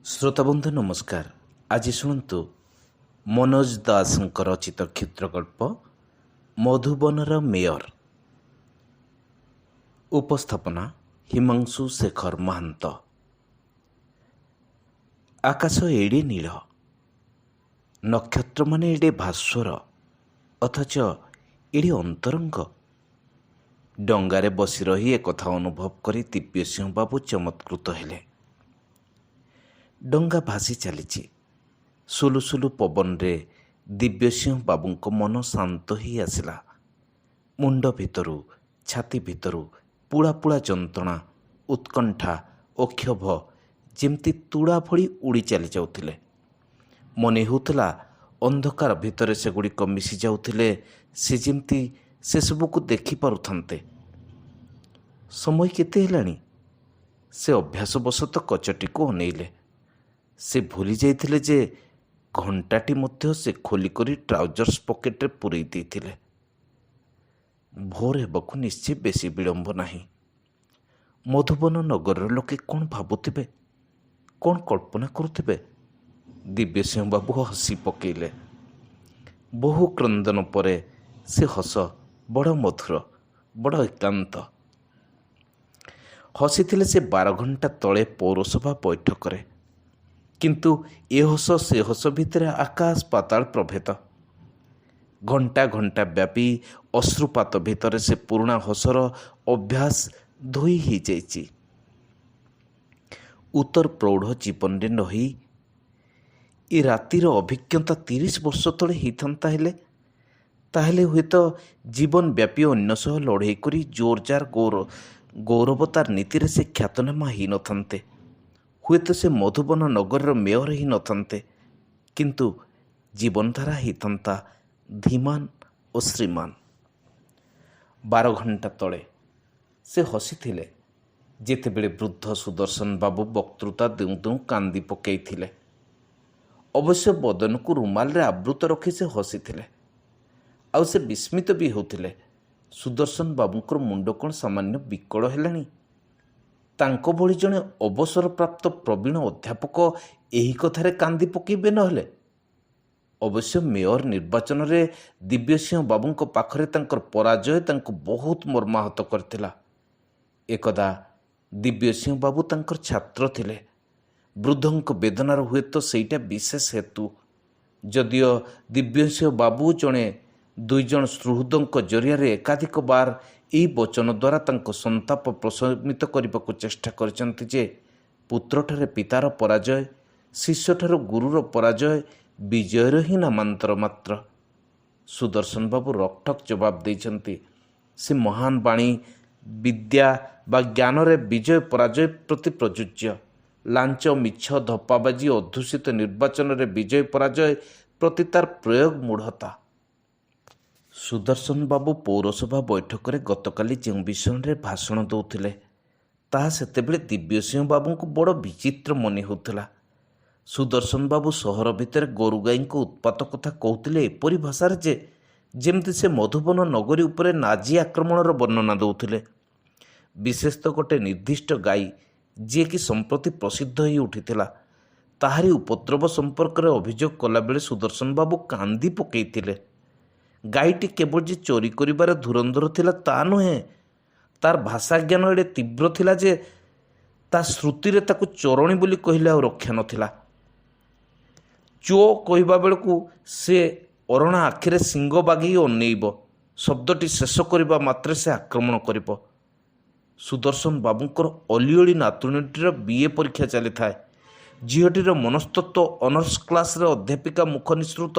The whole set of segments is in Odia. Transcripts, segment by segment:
श्रोताबंधु नमस्कार। आज शुणु मनोज दास रचित क्षुद्रगल्प मधुबनर मेयर। उपस्थापना हिमांशु शेखर महांत। आकाश एडे नील, नक्षत्र माने एडे भास्वर, अथच एडे अंतरंग। डंगारे बसी रही एक कथा अनुभव करी दिव्यसिंह बाबू चमत्कृत हेले। डंगा भासी चली सुलुसुलु पवन रे दिव्यसिंह बाबूंको मन शांत ही आसला। मुंड भितरु छाती भितरु पुड़ा पुड़ा जंत्रणा, उत्कंठा और क्षोभ जेमती तुड़ा भली उड़ी चली जाउथिले। मने होउतला अंधकार भितर सेगुड़िक मिसी जाउथिले, से जेमती से सबको देखि पारुथान्ते। समय केते हेलाणी? से अभ्यासवशत कचटी को अनेइले। से भूली जाइथिले जे घंटाटी मध्य से खोलिकरी ट्राउजर्स पॉकेट रे पुरई देइथिले। भोर हेबाकु निश्चय बेसी विलंब नाही। मधुबन नगर लोके कौन भाबुथिबे, कौन कल्पना करुथिबे? दिव्यसिंह बाबू हसी पकेइले। बहु क्रंदन परे से हस बड़ मधुर, बड़ एकांत। हसीथिले से 12 घंटा तले पौरसभा बैठक। किंतु ए हस से हस भितर आकाश पाताल प्रभेद। घंटा घंटा व्यापी अश्रुपात भितर से पुराणा हसर अभ्यास धोई ही जाइछि। उत्तर प्रौढ़ जीवन रे नही ए रातिर अभिज्ञता 30 वर्ष तले हिथंता हेले, ताहेले हुएत जीवन व्यापी अन्य सह लड़ाई करी जोरजार गौरवतार नीति से ख्यातनामा ही नथान्ते। हुएत से मधुबन नगर मेयर ही नथान्ते, किंतु जीवनधारा हिथंता धीमान और श्रीमान। 12 घंटा तले से हसीथिले जेतेबेले वृद्ध सुदर्शन बाबू वक्तृता देउ देउ कांदी पकेइथिले। अवश्य बदन को रुमाल रे आवृत रखी से हसीथिले। आउ से विस्मित भी होथिले। सुदर्शन बाबूंकर मुंड कौन सामान्य विकल हेलाणी? तांको भली जणे अवसर प्राप्त प्रवीण अध्यापक एही कथारे कांदी पकेइबे नहले? अवश्य मेयर निर्वाचन रे दिव्यसिंह बाबूंको पाखरे तांकर पराजय तांको बहुत मर्माहत करथिला। एकदा दिव्यसिंह बाबू तांकर छात्र थिले। वृद्धंक बेदनार हुए तो सेटा विशेष हेतु। जदियो दिव्यसिंह बाबू जणे 2 जन सुहृदंक जरिया एकाधिक बार यही वचन द्वारा तांको संताप प्रशमित करने चेष्टा करचंती जे पुत्रठारे पितार पराजय, शिष्यठार गुरुर पराजय विजयर ही नामांतर मात्र। सुदर्शन बाबू रकठक जवाब देइचंती। से महान बाणी विद्या बा ज्ञान रे विजय पराजय प्रति प्रযোज्य। लांच मिछ धप्पाबाजी अध्यूषित निर्वाचन रे विजय पराजय प्रति तार प्रयोग मूढ़ता। सुदर्शन बाबू पौरसभा बैठक रे गतकाली जो विषय रे भाषण दौथिले ताहा सेतेबेले दिव्यसिंह बाबू को बड़ विचित्र मने होउथिला। सुदर्शन बाबू सहर भितर गोरु गाई को उत्पात कथा कहते एपरी भाषार जे जेमती से मधुबन नगरी उपरे नाजी आक्रमणर वर्णना दौथिले। विशेषतः गोटे निर्दिष्ट गाई जे कि संप्रति प्रसिद्ध ही उठिथिला, ताहारी उपद्रव संपर्क रे अभियोग कला बेले सुदर्शन बाबू कांदी पकेइथिले। गाईटी केवल जे चोरी करिबार धुरंधर थिला ता नुहे, तार भाषा ज्ञान एडे तीव्र थिला जे ता श्रुति रे ताकु चोरणी बोली कहिले आ रक्षा नथिला। चो कहवा बेलू से अरणा आखिरे सिंग बागी अनेइब। शब्दटी शेष करने मात्रे से आक्रमण करिब। सुदर्शन बाबूंकर अलिअली नातुणीटीर बीए परीक्षा चली थाए। झीटीर मनस्तत्व ऑनर्स क्लास रे अध्यापिका मुख निसृत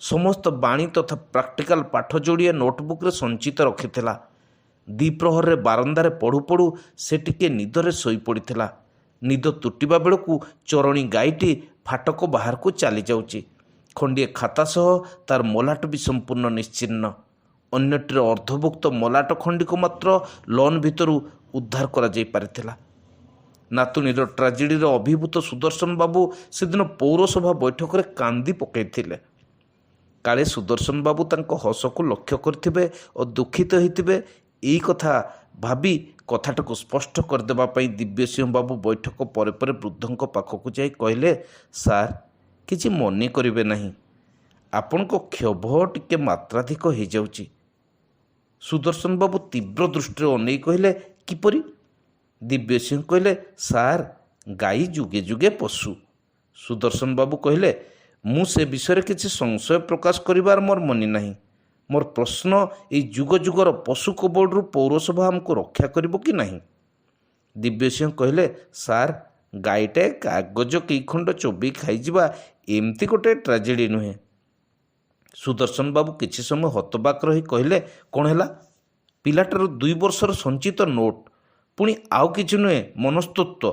समस्त बाणी तथा प्राक्टिकल पाठ जोड़िए नोटबुक रे संचित रखिथिला। द्विप्रहर रे बारंदारे पढ़ु पढ़ु से टिके निदरे सोई पड़िथिला। निद तुटिबा बेलू चरणी गाईटी फाटक बाहर को चली जाउची। खंडिए खाता सह तार मलाट भी संपूर्ण निश्चिन्न। अन्यटीर अर्धभुक्त मलाट खंडी को मात्र लॉन भितरु उद्धार करा जाई पारिथिला। नातुणीर ट्राजेडीर अभिभूत सुदर्शन बाबू से दिन पौरसभा बैठक रे कांदी पकेइथिले। काले सुदर्शन बाबू तांको हस को लक्ष्य करथिबे और दुखित होइथिबे एई कथा ଭାବି କଥାଟାକୁ ସ୍ପଷ୍ଟ କରିଦେବା ପାଇଁ ଦିବ୍ୟସିଂହ ବାବୁ ବୈଠକ ପରେ ପରେ ବୃଦ୍ଧଙ୍କ ପାଖକୁ ଯାଇ କହିଲେ, ସାର୍ କିଛି ମନେ କରିବେ ନାହିଁ, ଆପଣଙ୍କ କ୍ଷୋଭ ଟିକେ ମାତ୍ରାଧିକ ହେଇଯାଉଛି। ସୁଦର୍ଶନ ବାବୁ ତୀବ୍ର ଦୃଷ୍ଟିରେ ଅନେଇ କହିଲେ, କିପରି? ଦିବ୍ୟସିଂହ କହିଲେ, ସାର୍ ଗାଈ ଯୁଗେ ଯୁଗେ ପଶୁ। ସୁଦର୍ଶନ ବାବୁ କହିଲେ, ମୁଁ ସେ ବିଷୟରେ କିଛି ସଂଶୟ ପ୍ରକାଶ କରିବାର ମୋର ମନେ ନାହିଁ। ମୋର ପ୍ରଶ୍ନ, ଏଇ ଯୁଗ ଯୁଗର ପଶୁ କବଳରୁ ପୌରସଭା ଆମକୁ ରକ୍ଷା କରିବ କି ନାହିଁ? ଦିବ୍ୟସିଂହ କହିଲେ, ସାର୍ ଗାଈଟାଏ କାଗଜ କେଇଖଣ୍ଡ ଚୋବେଇ ଖାଇଯିବା ଏମିତି ଗୋଟେ ଟ୍ରାଜେଡ଼ି ନୁହେଁ। ସୁଦର୍ଶନ ବାବୁ କିଛି ସମୟ ହତବାକ୍ ରହି କହିଲେ, କ'ଣ ହେଲା? ପିଲାଟାର 2 ବର୍ଷର ସଞ୍ଚିତ ନୋଟ୍, ପୁଣି ଆଉ କିଛି ନୁହେଁ, ମନସ୍ତତ୍ଵ।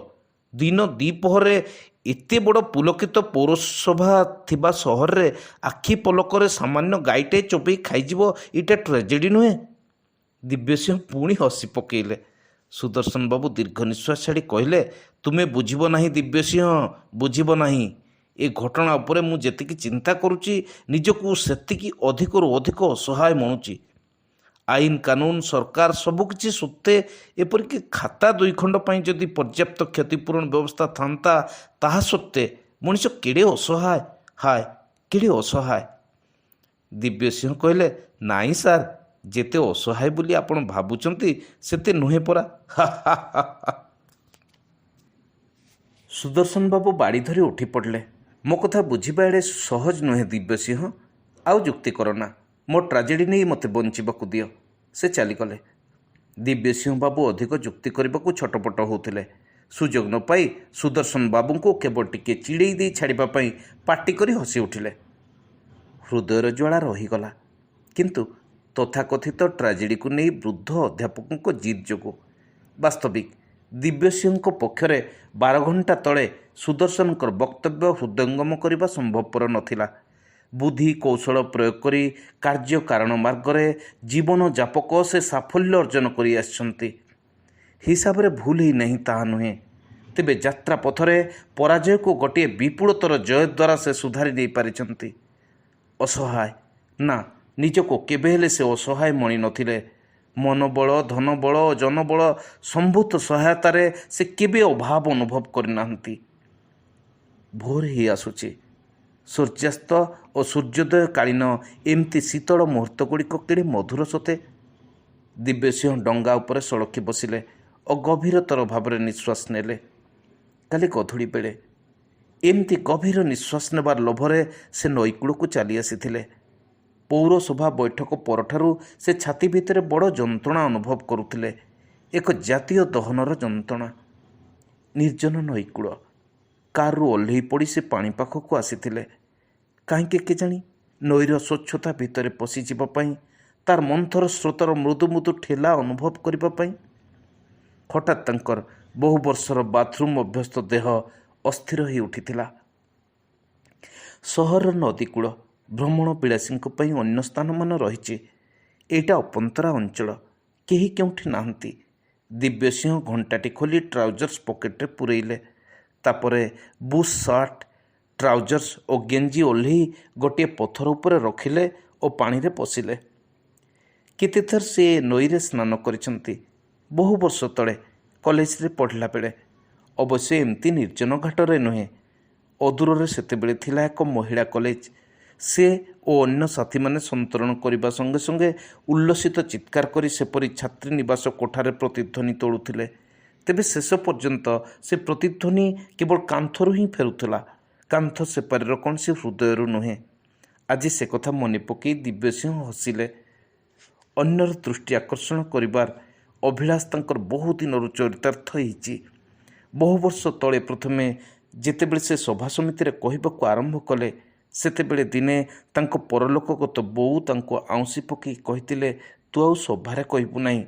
ଦିନ ଦ୍ୱିପହରେ ଏତେ ବଡ଼ ପୁଲକିତ ପୌରସଭା ଥିବା ସହରରେ ଆଖି ପଲକରେ ସାମାନ୍ୟ ଗାଈଟାଏ ଚୋବେଇ ଖାଇଯିବ, ଏଇଟା ଟ୍ରାଜେଡ଼ି ନୁହେଁ? ଦିବ୍ୟସିଂହ ପୁଣି ହସି ପକେଇଲେ। ସୁଦର୍ଶନ ବାବୁ ଦୀର୍ଘ ନିଶ୍ୱାସ ଛାଡ଼ି କହିଲେ, ତୁମେ ବୁଝିବ ନାହିଁ ଦିବ୍ୟସିଂହ, ବୁଝିବ ନାହିଁ। ଏ ଘଟଣା ଉପରେ ମୁଁ ଯେତିକି ଚିନ୍ତା କରୁଛି, ନିଜକୁ ସେତିକି ଅଧିକରୁ ଅଧିକ ଅସହାୟ ମଣୁଛି। ଆଇନ କାନୁନ ସରକାର ସବୁକିଛି ସତ୍ତ୍ୱେ ଏପରିକି ଖାତା 2 ଖଣ୍ଡ ପାଇଁ ଯଦି ପର୍ଯ୍ୟାପ୍ତ କ୍ଷତିପୂରଣ ବ୍ୟବସ୍ଥା ଥାନ୍ତା, ତାହା ସତ୍ତ୍ୱେ ମଣିଷ କେଡ଼େ ଅସହାୟ, ହାୟ କେଡ଼େ ଅସହାୟ। ଦିବ୍ୟସିଂହ କହିଲେ, ନାଇଁ ସାର୍, ଯେତେ ଅସହାୟ ବୋଲି ଆପଣ ଭାବୁଛନ୍ତି ସେତେ ନୁହେଁ ପରା। ସୁଦର୍ଶନ ବାବୁ ବାଡ଼ି ଧରି ଉଠି ପଡ଼ିଲେ। ମୋ କଥା ବୁଝିବା ଏଡ଼େ ସହଜ ନୁହେଁ ଦିବ୍ୟସିଂହ, ଆଉ ଯୁକ୍ତି କର ନା, ମୋ ଟ୍ରାଜେଡ଼ି ନେଇ ମୋତେ ବଞ୍ଚିବାକୁ ଦିଅ। ସେ ଚାଲିଗଲେ। ଦିବ୍ୟସିଂହ ବାବୁ ଅଧିକ ଯୁକ୍ତି କରିବାକୁ ଛଟପଟ ହେଉଥିଲେ। ସୁଯୋଗ ନ ପାଇ ସୁଦର୍ଶନ ବାବୁଙ୍କୁ କେବଳ ଟିକିଏ ଚିଡ଼େଇ ଦେଇ ଛାଡ଼ିବା ପାଇଁ ପାଟି କରି ହସି ଉଠିଲେ। ହୃଦୟର ଜ୍ୱାଳା ରହିଗଲା, କିନ୍ତୁ ତଥାକଥିତ ଟ୍ରାଜେଡ଼ିକୁ ନେଇ ବୃଦ୍ଧ ଅଧ୍ୟାପକଙ୍କ ଜିଦ୍ ଯୋଗୁଁ। ବାସ୍ତବିକ ଦିବ୍ୟସିଂହଙ୍କ ପକ୍ଷରେ 12 ଘଣ୍ଟା ତଳେ ସୁଦର୍ଶନଙ୍କର ବକ୍ତବ୍ୟ ହୃଦୟଙ୍ଗମ କରିବା ସମ୍ଭବପର ନଥିଲା। ବୁଦ୍ଧି କୌଶଳ ପ୍ରୟୋଗ କରି କାର୍ଯ୍ୟ କାରଣ ମାର୍ଗରେ ଜୀବନ ଯାପକ ସେ ସାଫଲ୍ୟ ଅର୍ଜନ କରି ଆସିଛନ୍ତି। ହିସାବରେ ଭୁଲ ହେଇନାହିଁ ତାହା ନୁହେଁ, ତେବେ ଯାତ୍ରା ପଥରେ ପରାଜୟକୁ ଗୋଟିଏ ବିପୁଳତର ଜୟ ଦ୍ୱାରା ସେ ସୁଧାରି ଦେଇପାରିଛନ୍ତି। ଅସହାୟ ନା, ନିଜକୁ କେବେ ହେଲେ ସେ ଅସହାୟ ମଣି ନଥିଲେ। ମନୋବଳ, ଧନବଳ ଓ ଜନବଳ ସମ୍ଭୂତ ସହାୟତାରେ ସେ କେବେ ଅଭାବ ଅନୁଭବ କରିନାହାନ୍ତି। ଭୋର ହେଇ ଆସୁଛି। ସୂର୍ଯ୍ୟାସ୍ତ ଓ ସୂର୍ଯ୍ୟୋଦୟ କାଳୀନ ଏମିତି ଶୀତଳ ମୁହୂର୍ତ୍ତ ଗୁଡ଼ିକ କେଡ଼େ ମଧୁର ସତେ। ଦିବ୍ୟସିଂହ ଡଙ୍ଗା ଉପରେ ସଳଖି ବସିଲେ ଓ ଗଭୀରତର ଭାବରେ ନିଶ୍ୱାସ ନେଲେ। କାଲି ଗଧୂଳି ବେଳେ ଏମିତି ଗଭୀର ନିଶ୍ୱାସ ନେବାର ଲୋଭରେ ସେ ନଈକୂଳକୁ ଚାଲି ଆସିଥିଲେ। ପୌରସଭା ବୈଠକ ପରଠାରୁ ସେ ଛାତି ଭିତରେ ବଡ଼ ଯନ୍ତ୍ରଣା ଅନୁଭବ କରୁଥିଲେ, ଏକ ଜାତୀୟ ଦହନର ଯନ୍ତ୍ରଣା। ନିର୍ଜନ ନଈକୂଳ। କାରରୁ ଓହ୍ଲେଇ ପଡ଼ି ସେ ପାଣି ପାଖକୁ ଆସିଥିଲେ। କାହିଁକି କେଜାଣି ନଈର ସ୍ୱଚ୍ଛତା ଭିତରେ ପଶିଯିବା ପାଇଁ, ତାର ମନ୍ଥର ସ୍ରୋତର ମୃଦୁ ମୃଦୁ ଠେଲା ଅନୁଭବ କରିବା ପାଇଁ। ହଠାତ୍ ତାଙ୍କର ବହୁ ବର୍ଷର ବାଥରୁମ୍ ଅଭ୍ୟସ୍ତ ଦେହ ଅସ୍ଥିର ହୋଇ ଉଠିଥିଲା। ସହରର ନଦୀକୂଳ ଭ୍ରମଣ ବିଳାସୀଙ୍କ ପାଇଁ ଅନ୍ୟ ସ୍ଥାନମାନ ରହିଛି। ଏଇଟା ଅପନ୍ତରା ଅଞ୍ଚଳ, କେହି କେଉଁଠି ନାହାନ୍ତି। ଦିବ୍ୟସିଂହ ଘଣ୍ଟାଟି ଖୋଲି ଟ୍ରାଉଜର୍ସ ପକେଟରେ ପୂରେଇଲେ। ତାପରେ ବୁଶ୍ ସାର୍ଟ, ଟ୍ରାଉଜର୍ସ ଓ ଗେଞ୍ଜି ଓହ୍ଲେଇ ଗୋଟିଏ ପଥର ଉପରେ ରଖିଲେ ଓ ପାଣିରେ ପଶିଲେ। କେତେଥର ସେ ନଈରେ ସ୍ନାନ କରିଛନ୍ତି, ବହୁ ବର୍ଷ ତଳେ କଲେଜରେ ପଢ଼ିଲା ବେଳେ। ଅବଶ୍ୟ ଏମିତି ନିର୍ଜନ ଘାଟରେ ନୁହେଁ। ଅଦୂରରେ ସେତେବେଳେ ଥିଲା ଏକ ମହିଳା କଲେଜ। ସେ ଓ ଅନ୍ୟ ସାଥୀମାନେ ସନ୍ତରଣ କରିବା ସଙ୍ଗେ ସଙ୍ଗେ ଉଲ୍ଲସିତ ଚିତ୍କାର କରି ସେପରି ଛାତ୍ରୀ ନିବାସ କୋଠାରେ ପ୍ରତିଧ୍ୱନି ତୋଳୁଥିଲେ। ତେବେ ଶେଷ ପର୍ଯ୍ୟନ୍ତ ସେ ପ୍ରତିଧ୍ୱନି କେବଳ କାନ୍ଥରୁ ହିଁ ଫେରୁଥିଲା, କାନ୍ଥ ସେପାରିର କୌଣସି ହୃଦୟରୁ ନୁହେଁ। ଆଜି ସେ କଥା ମନେ ପକାଇ ଦିବ୍ୟସିଂହ ହସିଲେ। ଅନ୍ୟର ଦୃଷ୍ଟି ଆକର୍ଷଣ କରିବାର ଅଭିଳାଷ ତାଙ୍କର ବହୁ ଦିନରୁ ଚରିତାର୍ଥ ହେଇଛି। ବହୁ ବର୍ଷ ତଳେ ପ୍ରଥମେ ଯେତେବେଳେ ସେ ସଭା ସମିତିରେ କହିବାକୁ ଆରମ୍ଭ କଲେ, ସେତେବେଳେ ଦିନେ ତାଙ୍କ ପରଲୋକଗତ ବୋଉ ତାଙ୍କୁ ଆଉଁସି ପକାଇ କହିଥିଲେ, ତୁ ଆଉ ସଭାରେ କହିବୁ ନାହିଁ।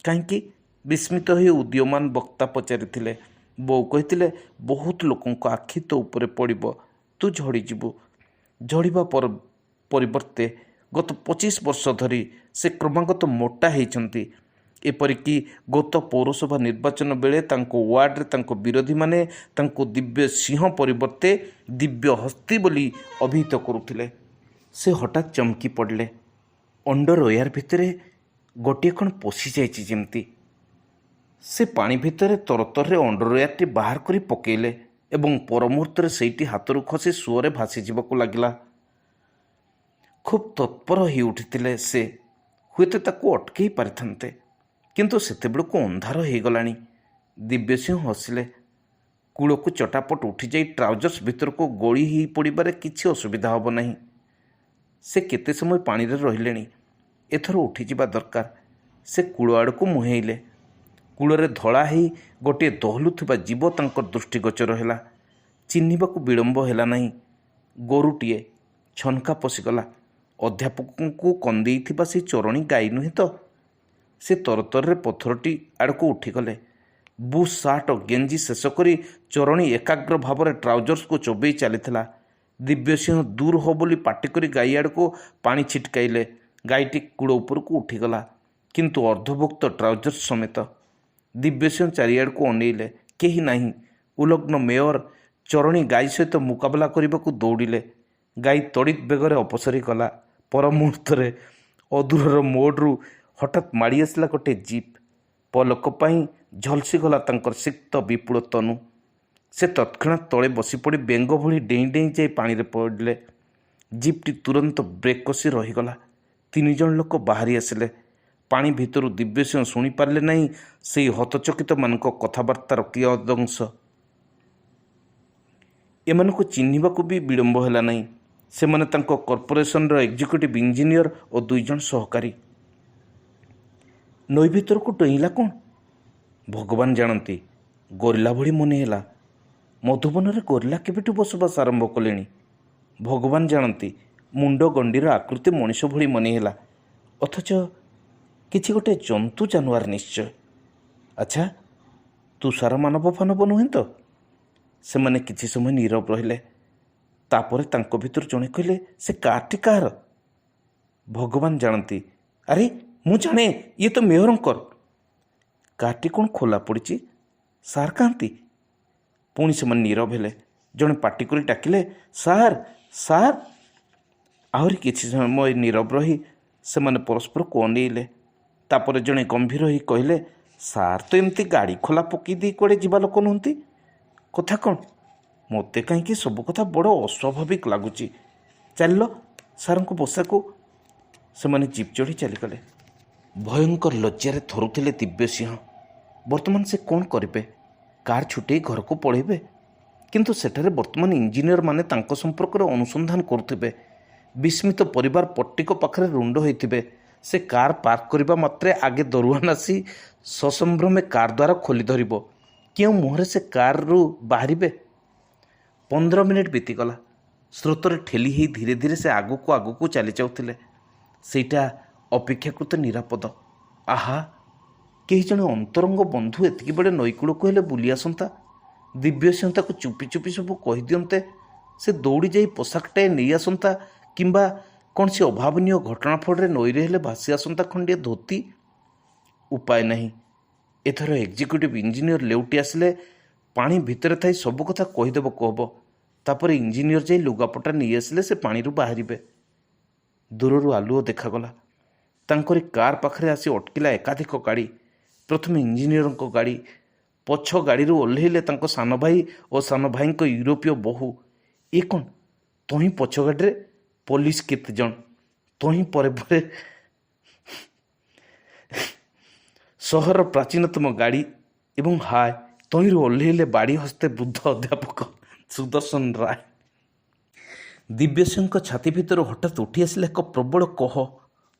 କାହିଁକି? ବିସ୍ମିତ ହୋଇ ଉଦୀୟମାନ ବକ୍ତା ପଚାରିଥିଲେ। ବୋଉ କହିଥିଲେ, ବହୁତ ଲୋକଙ୍କ ଆଖି ତୋ ଉପରେ ପଡ଼ିବ, ତୁ ଝଡ଼ିଯିବୁ। ଝଡ଼ିବା ପରିବର୍ତ୍ତେ ଗତ 25 ବର୍ଷ ଧରି ସେ କ୍ରମାଗତ ମୋଟା ହେଇଛନ୍ତି। ଏପରିକି ଗତ ପୌରସଭା ନିର୍ବାଚନ ବେଳେ ତାଙ୍କ ୱାର୍ଡରେ ତାଙ୍କ ବିରୋଧୀମାନେ ତାଙ୍କୁ ଦିବ୍ୟ ସିଂହ ପରିବର୍ତ୍ତେ ଦିବ୍ୟ ହସ୍ତି ବୋଲି ଅଭିହିତ କରୁଥିଲେ। ସେ ହଠାତ୍ ଚମକି ପଡ଼ିଲେ। ଅଣ୍ଡରୱେୟାର ଭିତରେ ଗୋଟିଏ କ'ଣ ପଶିଯାଇଛି ଯେମିତି। ସେ ପାଣି ଭିତରେ ତରତରରେ ଅଣ୍ଡରୱେୟାରଟି ବାହାର କରି ପକେଇଲେ ଏବଂ ପରମୁହୂର୍ତ୍ତରେ ସେଇଟି ହାତରୁ ଖସି ସୁଅରେ ଭାସିଯିବାକୁ ଲାଗିଲା। ଖୁବ୍ ତତ୍ପର ହୋଇ ଉଠିଥିଲେ ସେ, ହୁଏତ ତାକୁ ଅଟକେଇ ପାରିଥାନ୍ତେ, କିନ୍ତୁ ସେତେବେଳକୁ ଅନ୍ଧାର ହୋଇଗଲାଣି। ଦିବ୍ୟସିଂହ ହସିଲେ। କୂଳକୁ ଚଟାପଟ ଉଠିଯାଇ ଟ୍ରାଉଜର୍ସ ଭିତରକୁ ଗଳି ହୋଇ ପଡ଼ିବାରେ କିଛି ଅସୁବିଧା ହେବ ନାହିଁ। ସେ କେତେ ସମୟ ପାଣିରେ ରହିଲେଣି, ଏଥର ଉଠିଯିବା ଦରକାର। ସେ କୂଳ ଆଡ଼କୁ ମୁହେଁଇଲେ। କୂଳରେ ଧଳା ହେଇ ଗୋଟିଏ ଦହଲୁଥିବା ଜୀବ ତାଙ୍କ ଦୃଷ୍ଟିଗୋଚର ହେଲା। ଚିହ୍ନିବାକୁ ବିଳମ୍ବ ହେଲା ନାହିଁ। ଗୋରୁଟିଏ। ଛନକା ପଶିଗଲା। ଅଧ୍ୟାପକଙ୍କୁ କନ୍ଦେଇଥିବା ସେ ଚରଣୀ ଗାଈ ନୁହେଁ ତ? ସେ ତରତରରେ ପଥରଟି ଆଡ଼କୁ ଉଠିଗଲେ। ବୁଶ୍ ସାର୍ଟ ଓ ଗେଞ୍ଜି ଶେଷ କରି ଚରଣୀ ଏକାଗ୍ର ଭାବରେ ଟ୍ରାଉଜର୍ସକୁ ଚୋବେଇ ଚାଲିଥିଲା। ଦିବ୍ୟସିଂହ ଦୂର ହୋ ବୋଲି ପାଟି କରି ଗାଈ ଆଡ଼କୁ ପାଣି ଛିଟକାଇଲେ। ଗାଈଟି କୂଳ ଉପରକୁ ଉଠିଗଲା, କିନ୍ତୁ ଅର୍ଦ୍ଧଭୁକ୍ତ ଟ୍ରାଉଜର୍ସ ସମେତ। ଦିବ୍ୟସିଂହ ଚାରିଆଡ଼କୁ ଅନେଇଲେ। କେହି ନାହିଁ। ଉଲଗ୍ନ ମେୟର ଚରଣୀ ଗାଈ ସହିତ ମୁକାବିଲା କରିବାକୁ ଦୌଡ଼ିଲେ। ଗାଈ ତଡ଼ିତ୍ ବେଗରେ ଅପସରି ଗଲା। ପରମୁହୂର୍ତ୍ତରେ ଅଦୂରର ମୋଡ଼ରୁ ହଠାତ୍ ମାଡ଼ି ଆସିଲା ଗୋଟିଏ ଜିପ୍। ପଲକ ପାଇଁ ଝଲସିଗଲା ତାଙ୍କର ସିକ୍ତ ବିପୁଳ ତନୁ। ସେ ତତ୍କ୍ଷଣାତ୍ ତଳେ ବସିପଡ଼ି ବେଙ୍ଗ ଭଳି ଡେଇଁ ଡେଇଁ ଯାଇ ପାଣିରେ ପଡ଼ିଲେ। ଜିପ୍ଟି ତୁରନ୍ତ ବ୍ରେକ୍ କଷି ରହିଗଲା। 3 ଜଣ ଲୋକ ବାହାରି ଆସିଲେ। ପାଣି ଭିତରୁ ଦିବ୍ୟସିଂହ ଶୁଣିପାରିଲେ ନାହିଁ ସେଇ ହତଚକିତମାନଙ୍କ କଥାବାର୍ତ୍ତାର କିୟଦଂଶ। ଏମାନଙ୍କୁ ଚିହ୍ନିବାକୁ ବି ବିଳମ୍ବ ହେଲା ନାହିଁ। ସେମାନେ ତାଙ୍କ କର୍ପୋରେସନର ଏକ୍ଜିକ୍ୟୁଟିଭ୍ ଇଞ୍ଜିନିୟର ଓ 2 ଜଣ ସହକାରୀ। ନଈ ଭିତରକୁ ଡେଇଁଲା କ'ଣ? ଭଗବାନ ଜାଣନ୍ତି। ଗୋରିଲା ଭଳି ମନେ ହେଲା। ମଧୁବନରେ ଗୋରିଲା କେବେଠୁ ବସବାସ ଆରମ୍ଭ କଲେଣି? ଭଗବାନ ଜାଣନ୍ତି। ମୁଣ୍ଡ ଗଣ୍ଡିର ଆକୃତି ମଣିଷ ଭଳି ମନେ ହେଲା, ଅଥଚ କିଛି ଗୋଟେ ଜନ୍ତୁ ଜାନୁଆର ନିଶ୍ଚୟ। ଆଚ୍ଛା, ତୁଷାର ମାନବ ଫାନବ ନୁହେଁ ତ? ସେମାନେ କିଛି ସମୟ ନୀରବ ରହିଲେ। ତାପରେ ତାଙ୍କ ଭିତରୁ ଜଣେ କହିଲେ, ସେ କାର୍ଟି କାହାର? ଭଗବାନ ଜାଣନ୍ତି। ଆରେ ମୁଁ ଜାଣେ, ଇଏ ତ ମେୟରଙ୍କର। କାର୍ଟି କ'ଣ ଖୋଲା ପଡ଼ିଛି? ସାର୍ କାହାନ୍ତି? ପୁଣି ସେମାନେ ନୀରବ ହେଲେ। ଜଣେ ପାଟି କରି ଡାକିଲେ, ସାର୍ ସାର୍। ଆହୁରି କିଛି ସମୟ ନୀରବ ରହି ସେମାନେ ପରସ୍ପରକୁ ଅନେଇଲେ। ତାପରେ ଜଣେ ଗମ୍ଭୀର ହୋଇ କହିଲେ, ସାର୍ ତ ଏମିତି ଗାଡ଼ି ଖୋଲା ପକାଇ ଦେଇ କୁଆଡ଼େ ଯିବା ଲୋକ ନୁହନ୍ତି। କଥା କ'ଣ? ମୋତେ କାହିଁକି ସବୁ କଥା ବଡ଼ ଅସ୍ୱାଭାବିକ ଲାଗୁଛି। ଚାଲିଲ ସାର୍ଙ୍କ ବସାକୁ। ସେମାନେ ଜିପ୍ ଚଢ଼ି ଚାଲିଗଲେ। ଭୟଙ୍କର ଲଜ୍ଜାରେ ଥରୁଥିଲେ ଦିବ୍ୟସିଂହ। ବର୍ତ୍ତମାନ ସେ କ'ଣ କରିବେ? କାର୍ ଛୁଟେଇ ଘରକୁ ପଳାଇବେ? କିନ୍ତୁ ସେଠାରେ ବର୍ତ୍ତମାନ ଇଞ୍ଜିନିୟରମାନେ ତାଙ୍କ ସମ୍ପର୍କରେ ଅନୁସନ୍ଧାନ କରୁଥିବେ। ବିସ୍ମିତ ପରିବାର ପଟ୍ଟିକ ପାଖରେ ରୁଣ୍ଡ ହୋଇଥିବେ। ସେ କାର୍ ପାର୍କ କରିବା ମାତ୍ରେ ଆଗେ ଦରୁଆନ ଆସି ସସମ୍ଭ୍ରମେ କାର୍ ଦ୍ୱାର ଖୋଲି ଧରିବ। କେଉଁ ମୁହଁରେ ସେ କାର୍ରୁ ବାହାରିବେ? 15 ମିନିଟ୍ ବିତିଗଲା। ସ୍ରୋତରେ ଠେଲି ହେଇ ଧୀରେ ଧୀରେ ସେ ଆଗକୁ ଆଗକୁ ଚାଲି ଯାଉଥିଲେ। ସେଇଟା ଅପେକ୍ଷାକୃତ ନିରାପଦ। ଆହା, କେହି ଜଣେ ଅନ୍ତରଙ୍ଗ ବନ୍ଧୁ ଏତିକିବେଳେ ନଈକୂଳକୁ ହେଲେ ବୁଲି ଆସନ୍ତା। ଦିବ୍ୟସିଂହ ତାକୁ ଚୁପି ଚୁପି ସବୁ କହିଦିଅନ୍ତେ। ସେ ଦୌଡ଼ି ଯାଇ ପୋଷାକଟାଏ ନେଇ ଆସନ୍ତା, କିମ୍ବା କୌଣସି ଅଭାବନୀୟ ଘଟଣା ଫଳରେ ନଈରେ ହେଲେ ଭାସି ଆସନ୍ତା ଖଣ୍ଡିଏ ଧୋତି। ଉପାୟ ନାହିଁ। ଏଥର ଏକ୍ଜିକ୍ୟୁଟିଭ୍ ଇଞ୍ଜିନିୟର ଲେଉଟି ଆସିଲେ। ପାଣି ଭିତରେ ଥାଇ ସବୁ କଥା କହିଦେବାକୁ ହେବ। ତାପରେ ଇଞ୍ଜିନିୟର ଯାଇ ଲୁଗାପଟା ନେଇ ଆସିଲେ ସେ ପାଣିରୁ ବାହାରିବେ। ଦୂରରୁ ଆଲୁଅ ଦେଖାଗଲା। ତାଙ୍କରି କାର୍ ପାଖରେ ଆସି ଅଟକିଲା ଏକାଧିକ ଗାଡ଼ି। ପ୍ରଥମେ ଇଞ୍ଜିନିୟରଙ୍କ ଗାଡ଼ି। ପଛ ଗାଡ଼ିରୁ ଓହ୍ଲେଇଲେ ତାଙ୍କ ସାନ ଭାଇ ଓ ସାନ ଭାଇଙ୍କ ୟୁରୋପୀୟ ବୋହୂ। ଏ କ'ଣ? ତହିଁ ପଛ ଗାଡ଼ିରେ ପୋଲିସ କେତେଜଣ। ତହିଁ ପରେ ପରେ ସହରର ପ୍ରାଚୀନତମ ଗାଡ଼ି। ଏବଂ ହାୟ, ତହିଁରୁ ଓହ୍ଲେଇଲେ ବାଡ଼ି ହସ୍ତେ ବୃଦ୍ଧ ଅଧ୍ୟାପକ ସୁଦର୍ଶନ ରାୟ। ଦିବ୍ୟସିଂହଙ୍କ ଛାତି ଭିତରୁ ହଠାତ୍ ଉଠି ଆସିଲା ଏକ ପ୍ରବଳ କହ।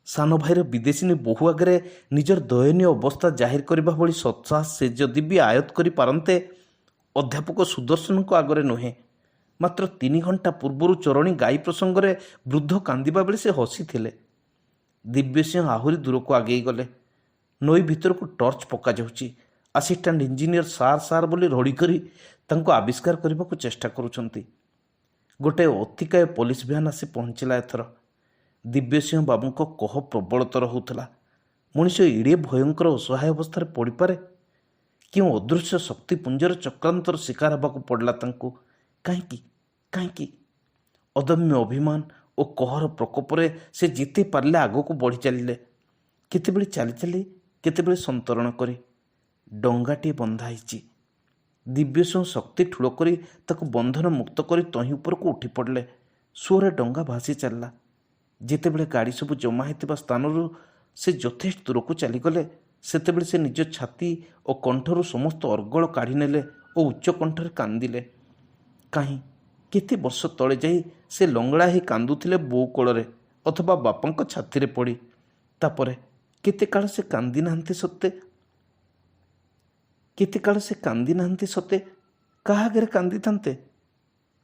ସାନ ଭାଇର ବିଦେଶିନୀ ବୋହୂ ଆଗରେ ନିଜର ଦୟନୀୟ ଅବସ୍ଥା ଜାହିର କରିବା ଭଳି ସତ୍ସାହସ ସେ ଯଦି ବି ଆୟତ୍ତ କରିପାରନ୍ତେ, ଅଧ୍ୟାପକ ସୁଦର୍ଶନଙ୍କ ଆଗରେ ନୁହେଁ। ମାତ୍ର 3 ଘଣ୍ଟା ପୂର୍ବରୁ ଚରଣୀ ଗାଈ ପ୍ରସଙ୍ଗରେ ବୃଦ୍ଧ କାନ୍ଦିବା ବେଳେ ସେ ହସିଥିଲେ। ଦିବ୍ୟସିଂହ ଆହୁରି ଦୂରକୁ ଆଗେଇ ଗଲେ। ନଈ ଭିତରକୁ ଟର୍ଚ୍ଚ ପକାଯାଉଛି। ଆସିଷ୍ଟାଣ୍ଟ ଇଞ୍ଜିନିୟର ସାର୍ ସାର୍ ବୋଲି ରଡ଼ି କରି ତାଙ୍କୁ ଆବିଷ୍କାର କରିବାକୁ ଚେଷ୍ଟା କରୁଛନ୍ତି। ଗୋଟାଏ ଅତିକାୟ ପୋଲିସ ଭ୍ୟାନ୍ ଆସି ପହଞ୍ଚିଲା ଏଥର। ଦିବ୍ୟସିଂହ ବାବୁଙ୍କ କହ ପ୍ରବଳତର ହେଉଥିଲା। ମଣିଷ ଏଡ଼େ ଭୟଙ୍କର ଅସହାୟ ଅବସ୍ଥାରେ ପଡ଼ିପାରେ? କେଉଁ ଅଦୃଶ୍ୟ ଶକ୍ତିପୁଞ୍ଜର ଚକ୍ରାନ୍ତର ଶିକାର ହେବାକୁ ପଡ଼ିଲା ତାଙ୍କୁ? କାହିଁକି? କାହିଁକି? ଅଦମ୍ୟ ଅଭିମାନ ଓ କହର ପ୍ରକୋପରେ ସେ ଯେତେ ପାରିଲେ ଆଗକୁ ବଢ଼ି ଚାଲିଲେ। କେତେବେଳେ ଚାଲି ଚାଲି, କେତେବେଳେ ସନ୍ତରଣ କରି। ଡଙ୍ଗାଟିଏ ବନ୍ଧା ହେଇଛି। ଦିବ୍ୟସିଂହ ଶକ୍ତି ଠୁଳ କରି ତାକୁ ବନ୍ଧନ ମୁକ୍ତ କରି ତହିଁ ଉପରକୁ ଉଠି ପଡ଼ିଲେ। ସୁଅରେ ଡଙ୍ଗା ଭାସି ଚାଲିଲା। ଯେତେବେଳେ ଗାଡ଼ି ସବୁ ଜମା ହୋଇଥିବା ସ୍ଥାନରୁ ସେ ଯଥେଷ୍ଟ ଦୂରକୁ ଚାଲିଗଲେ, ସେତେବେଳେ ସେ ନିଜ ଛାତି ଓ କଣ୍ଠରୁ ସମସ୍ତ ଅର୍ଗଳ କାଢ଼ି ନେଲେ ଓ ଉଚ୍ଚ କଣ୍ଠରେ କାନ୍ଦିଲେ। କାହିଁ କେତେ ବର୍ଷ ତଳେ ଯାଇ ସେ ଲଙ୍ଗଳା ହେଇ କାନ୍ଦୁଥିଲେ ବୋଉ କୋଳରେ ଅଥବା ବାପାଙ୍କ ଛାତିରେ ପଡ଼ି। ତାପରେ କେତେ କାଳ ସେ କାନ୍ଦି ନାହାନ୍ତି ସତେ? କାହା ଆଗରେ କାନ୍ଦିଥାନ୍ତେ?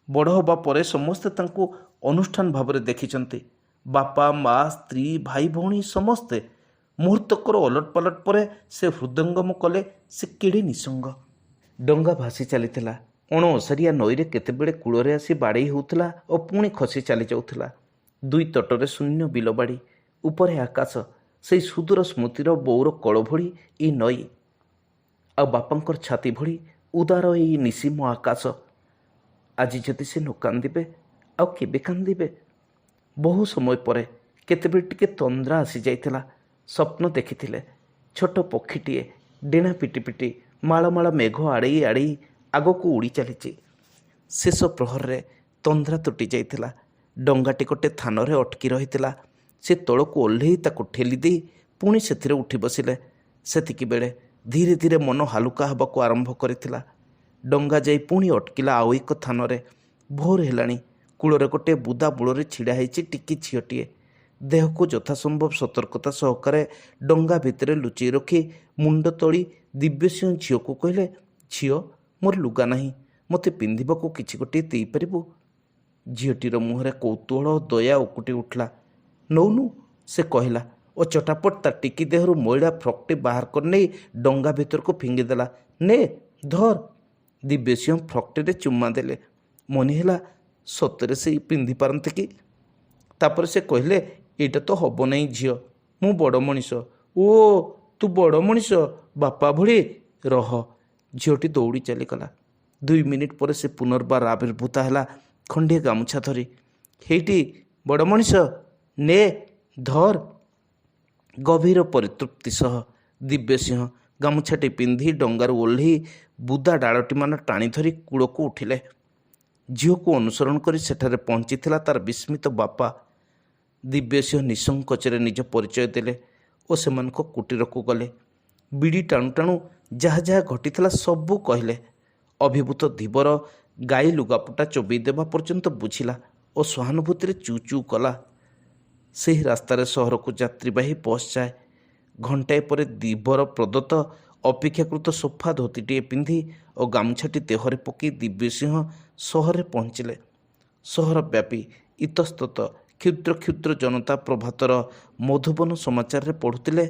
ବଡ଼ ହେବା ପରେ ସମସ୍ତେ ତାଙ୍କୁ ଅନୁଷ୍ଠାନ ଭାବରେ ଦେଖିଛନ୍ତି। ବାପା, ମା, ସ୍ତ୍ରୀ, ଭାଇ, ଭଉଣୀ ସମସ୍ତେ। ମୁହୂର୍ତ୍ତକର ଓଲଟ ପାଲଟ ପରେ ସେ ହୃଦୟଙ୍ଗମ କଲେ ସେ କେଡ଼େ ନିଃସଙ୍ଗ। ଡଙ୍ଗା ଭାସି ଚାଲିଥିଲା। ଅଣ ଓସାରିଆ ନଈରେ କେତେବେଳେ କୂଳରେ ଆସି ବାଡ଼େଇ ହେଉଥିଲା ଓ ପୁଣି ଖସି ଚାଲି ଯାଉଥିଲା। ଦୁଇ ତଟରେ ଶୂନ୍ୟ ବିଲବାଡ଼ି, ଉପରେ ଆକାଶ, ସେଇ ସୁଦୂର ସ୍ମୃତିର ବୋଉର କୋଳ ଭଳି ଏଇ ନଈ, ଆଉ ବାପାଙ୍କର ଛାତି ଭଳି ଉଦାର ଏଇ ନିଶିମ ଆକାଶ। ଆଜି ଯଦି ସେ ନ କାନ୍ଦିବେ ଆଉ କେବେ କାନ୍ଦିବେ? ବହୁ ସମୟ ପରେ କେତେବେଳେ ଟିକେ ତନ୍ଦ୍ରା ଆସିଯାଇଥିଲା। ସ୍ୱପ୍ନ ଦେଖିଥିଲେ ଛୋଟ ପକ୍ଷୀଟିଏ ଡେଣା ପିଟି ପିଟି ମାଳ ମାଳ ମେଘ ଆଡ଼େଇ ଆଡ଼େଇ ଆଗକୁ ଉଡ଼ି ଚାଲିଛି। ଶେଷ ପ୍ରହରରେ ତନ୍ଦ୍ରା ତୁଟି ଯାଇଥିଲା। ଡଙ୍ଗାଟି ଗୋଟେ ଥାନରେ ଅଟକି ରହିଥିଲା। ସେ ତଳକୁ ଓହ୍ଲେଇ ତାକୁ ଠେଲି ଦେଇ ପୁଣି ସେଥିରେ ଉଠି ବସିଲେ। ସେତିକିବେଳେ ଧୀରେ ଧୀରେ ମନ ହାଲୁକା ହେବାକୁ ଆରମ୍ଭ କରିଥିଲା। ଡଙ୍ଗା ଯାଇ ପୁଣି ଅଟକିଲା ଆଉ ଏକ ଥାନରେ। ଭୋର ହେଲାଣି। କୂଳରେ ଗୋଟିଏ ବୁଦା ମୂଳରେ ଛିଡ଼ା ହେଇଛି ଟିକି ଝିଅଟିଏ। ଦେହକୁ ଯଥାସମ୍ଭବ ସତର୍କତା ସହକାରେ ଡଙ୍ଗା ଭିତରେ ଲୁଚେଇ ରଖି ମୁଣ୍ଡ ତଳି ଦିବ୍ୟସିଂହ ଝିଅକୁ କହିଲେ, ଝିଅ, ମୋର ଲୁଗା ନାହିଁ, ମୋତେ ପିନ୍ଧିବାକୁ କିଛି ଗୋଟିଏ ଦେଇପାରିବୁ? ଝିଅଟିର ମୁହଁରେ କୌତୂହଳ ଓ ଦୟା ଉକୁଟି ଉଠିଲା। ନଉନୁ, ସେ କହିଲା ଓ ଚଟାପଟ ତା ଟିକି ଦେହରୁ ମଇଳା ଫ୍ରକ୍ଟି ବାହାର କରିନେଇ ଡଙ୍ଗା ଭିତରକୁ ଫିଙ୍ଗିଦେଲା। ନେ, ଧର। ଦିବ୍ୟସିଂହ ଫ୍ରକ୍ଟିରେ ଚୁମା ଦେଲେ। ମନେ ହେଲା ସତରେ ସେ ପିନ୍ଧିପାରନ୍ତେ କି? ତାପରେ ସେ କହିଲେ, ଏଇଟା ତ ହବ ନାହିଁ ଝିଅ, ମୁଁ ବଡ଼ ମଣିଷ। ଓ, ତୁ ବଡ଼ ମଣିଷ? ବାପା ଭଳି? ରହ। ଝିଅଟି ଦୌଡ଼ି ଚାଲିଗଲା। 2 ମିନିଟ୍ ପରେ ସେ ପୁନର୍ବାର ଆବିର୍ଭୂତ ହେଲା ଖଣ୍ଡିଏ ଗାମୁଛା ଧରି। ହେଇଟି ବଡ଼ ମଣିଷ, ନେ, ଧର। ଗଭୀର ପରିତୃପ୍ତି ସହ ଦିବ୍ୟସିଂହ ଗାମୁଛାଟି ପିନ୍ଧି ଡଙ୍ଗାରୁ ଓହ୍ଲେଇ ବୁଦା ଡାଳଟିମାନ ଟାଣି ଧରି କୂଳକୁ ଉଠିଲେ। ଝିଅକୁ ଅନୁସରଣ କରି ସେଠାରେ ପହଞ୍ଚିଥିଲା ତାର ବିସ୍ମିତ ବାପା। ଦିବ୍ୟସିଂହ ନିଃସଙ୍କୋଚରେ ନିଜ ପରିଚୟ ଦେଲେ ଓ ସେମାନଙ୍କ କୁଟୀରକୁ ଗଲେ। ବିଡ଼ି ଟାଣୁ ଟାଣୁ ଯାହା ଯାହା ଘଟିଥିଲା ସବୁ କହିଲେ। ଅଭିଭୂତ ଧୀବର ଗାଈ ଲୁଗାପଟା ଚୋବେଇ ଦେବା ପର୍ଯ୍ୟନ୍ତ ବୁଝିଲା ଓ ସହାନୁଭୂତିରେ ଚୁ ଚୁ କଲା। ସେହି ରାସ୍ତାରେ ସହରକୁ ଯାତ୍ରୀବାହୀ ବସ୍ ଯାଏ। ଘଣ୍ଟାଏ ପରେ ଧୀବର ପ୍ରଦତ୍ତ ଅପେକ୍ଷାକୃତ ସୋଫା ଧୋତିଟିଏ ପିନ୍ଧି ଓ ଗାମୁଛାଟି ଦେହରେ ପକାଇ ଦିବ୍ୟସିଂହ ସହରରେ ପହଞ୍ଚିଲେ। ସହର ବ୍ୟାପୀ ଇତସ୍ତତ କ୍ଷୁଦ୍ର କ୍ଷୁଦ୍ର ଜନତା ପ୍ରଭାତର ମଧୁବନ ସମାଚାରରେ ପଢ଼ୁଥିଲେ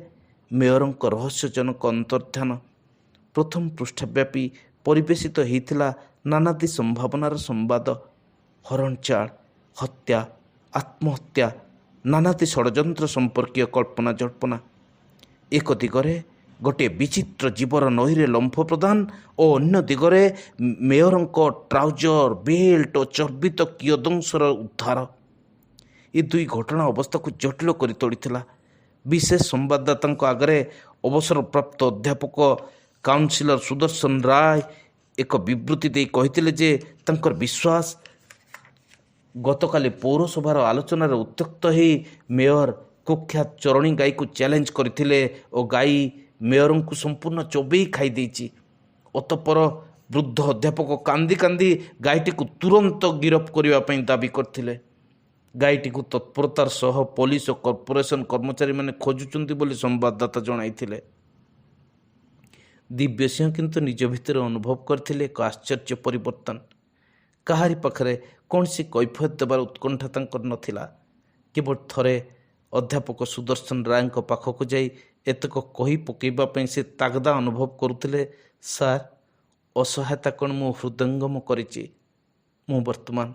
ମେୟରଙ୍କ ରହସ୍ୟଜନକ ଅନ୍ତର୍ଦ୍ଧାନ। ପ୍ରଥମ ପୃଷ୍ଠାବ୍ୟାପୀ ପରିବେଶିତ ହେଇଥିଲା ନାନାଦି ସମ୍ଭାବନାର ସମ୍ବାଦ। ହରଣଚାଳ, ହତ୍ୟା, ଆତ୍ମହତ୍ୟା, ନାନାଦି ଷଡ଼ଯନ୍ତ୍ର ସମ୍ପର୍କୀୟ କଳ୍ପନା ଜଳ୍ପନା। ଏକ ଦିଗରେ ଗୋଟିଏ ବିଚିତ୍ର ଜୀବର ନଈରେ ଲମ୍ଫ ପ୍ରଦାନ ଓ ଅନ୍ୟ ଦିଗରେ ମେୟରଙ୍କ ଟ୍ରାଉଜର, ବେଲ୍ଟ ଓ ଚର୍ବିତ କିୟଦଂଶର ଉଦ୍ଧାର। ଏ ଦୁଇ ଘଟଣା ଅବସ୍ଥାକୁ ଜଟିଳ କରି ତୋଳିଥିଲା। ବିଶେଷ ସମ୍ବାଦଦାତାଙ୍କ ଆଗରେ ଅବସରପ୍ରାପ୍ତ ଅଧ୍ୟାପକ କାଉନସିଲର ସୁଦର୍ଶନ ରାୟ ଏକ ବିବୃତ୍ତି ଦେଇ କହିଥିଲେ ଯେ ତାଙ୍କର ବିଶ୍ୱାସ, ଗତକାଲି ପୌରସଭାର ଆଲୋଚନାରେ ଉତ୍ତ୍ୟକ୍ତ ହୋଇ ମେୟର କୁଖ୍ୟାତ ଚରଣୀ ଗାଈକୁ ଚ୍ୟାଲେଞ୍ଜ କରିଥିଲେ ଓ ଗାଈ ମେୟରଙ୍କୁ ସମ୍ପୂର୍ଣ୍ଣ ଚୋବେଇ ଖାଇ ଦେଇଛି। ଅତଃପର ବୃଦ୍ଧ ଅଧ୍ୟାପକ କାନ୍ଦି କାନ୍ଦି ଗାଈଟିକୁ ତୁରନ୍ତ ଗିରଫ କରିବା ପାଇଁ ଦାବି କରିଥିଲେ। ଗାଈଟିକୁ ତତ୍ପରତାର ସହ ପୋଲିସ ଓ କର୍ପୋରେସନ କର୍ମଚାରୀମାନେ ଖୋଜୁଛନ୍ତି ବୋଲି ସମ୍ବାଦଦାତା ଜଣାଇଥିଲେ। ଦିବ୍ୟସିଂହ କିନ୍ତୁ ନିଜ ଭିତରେ ଅନୁଭବ କରିଥିଲେ ଏକ ଆଶ୍ଚର୍ଯ୍ୟ ପରିବର୍ତ୍ତନ। କାହାରି ପାଖରେ କୌଣସି କୈଫିୟତ ଦେବାର ଉତ୍କଣ୍ଠା ତାଙ୍କର ନଥିଲା। କେବଳ ଥରେ ଅଧ୍ୟାପକ ସୁଦର୍ଶନ ରାୟଙ୍କ ପାଖକୁ ଯାଇ ଏତକ କହି ପକାଇବା ପାଇଁ ସେ ତାଗଦା ଅନୁଭବ କରୁଥିଲେ। ସାର୍, ଅସହାୟତା କ'ଣ ମୁଁ ହୃଦୟଙ୍ଗମ କରିଛି? ମୁଁ ବର୍ତ୍ତମାନ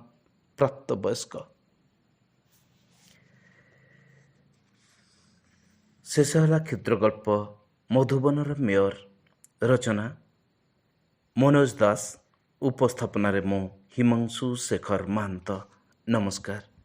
ପ୍ରାପ୍ତବୟସ୍କ। ଶେଷ ହେଲା କ୍ଷୁଦ୍ରଗଳ୍ପ ମଧୁବନର ମେୟର। ରଚନା ମନୋଜ ଦାସ। ଉପସ୍ଥାପନାରେ ମୁଁ ହିମାଂଶୁ ଶେଖର ମହାନ୍ତ। ନମସ୍କାର।